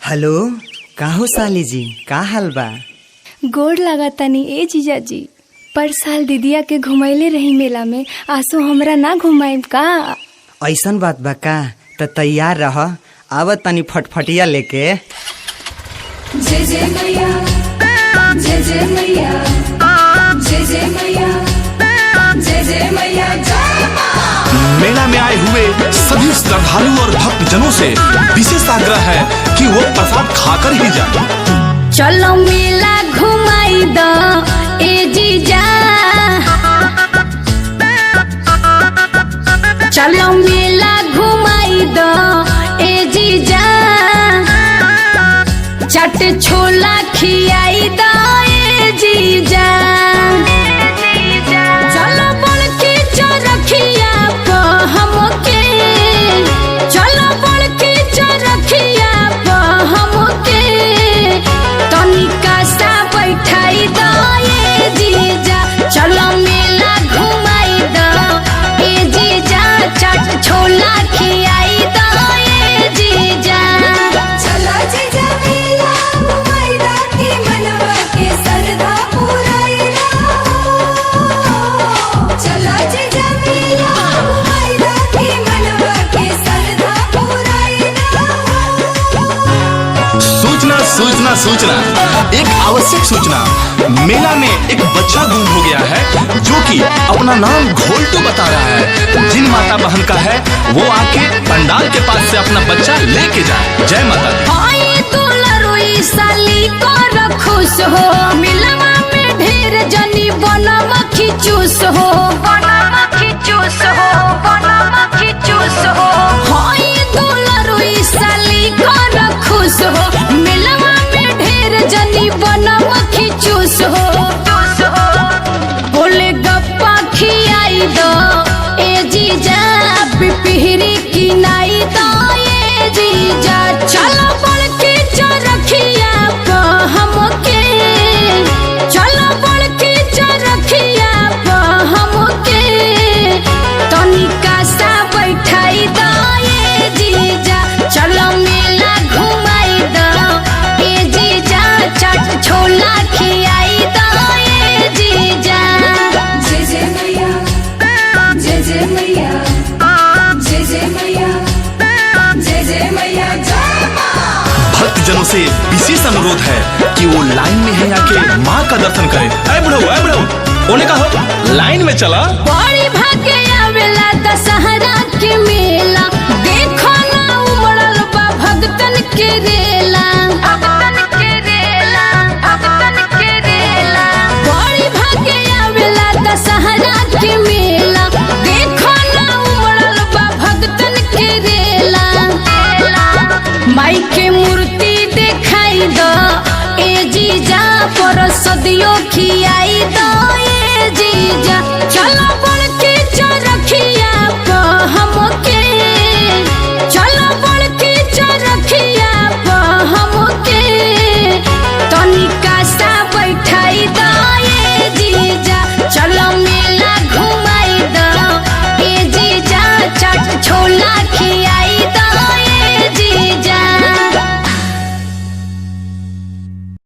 Hello, का हो साली जी, का हाल बा? गोड़ लगा तनी ए जीजा जी। पर साल दीदिया के घुमैले रही मेला में, आसो हमरा ना घुमाइब का? ऐसन बात बा का? त तैयार रह, आवत तनी फटफटिया लेके। जय जय मैया, जय जय मैया, जय जय मैया, जय जय मैया, जय मां। मेला में आए हुए सभी श्रद्धालु और भक्त जनों से विशेष आग्रह है कि वो प्रसाद खाकर ही जाए। चलो मेला घुमाई द ए जीजा, चलो मेला घुमाई द ए जीजा, चट छोला खियाई द ए जीजा, चलो बड़ के चरखिया प हमके, चलो बड़ के चरखिया प हमके, तनिका सा बैठाई द ए जीजा, चलो मेला घुमाई द ए जीजा, चट छोला खियाई द ए जीजा। चला जीजा मेला घुमाई दा की मनवा के सरधा पुराई दा। चला जीजा मेला घुमाई दा की मनवा के सरधा पुराई दा। सूचना सूचना सूचना, एक आवश्यक सूचना। मेला में एक बच्चा गुम हो गया है जो कि अपना नाम घोलटू बता रहा है। जिन माता बहन का है वो आके पंडाल के पास से अपना बच्चा लेके जाए। जय माता दी। आई दुलरुई साली कर खुश हो, मिलवा में ढेर जनी बनम खिचूस हो, बनम खिचूस हो, बनम खिचूस हो। आई दुलरुई साली कर खुश हो, मिलवा में ढेर जनी बनम खिचूस हो। बोले गप्पा खियाई दो ए जीजा, पिपहिरी किनाई दो ए जीजा, चलो बड़ के चरखिया प हमके, चलो बड़ के चरखिया प हमके, तनिका सा बैठाई द ए जीजा, चलो मेला घुमाई द ए जीजा, चट छोला खियाई द ए जीजा। जय जय मैया, जय जय मैया, जय जय मैया, जय जय मैया, जय मां। भक्त जनों से विशेष अनुरोध है कि वो लाइन में है आके माँ का दर्शन करें। ऐ बुढ़ऊ, उन्हें कहो लाइन में चला। बड़ी भाग्य आवेला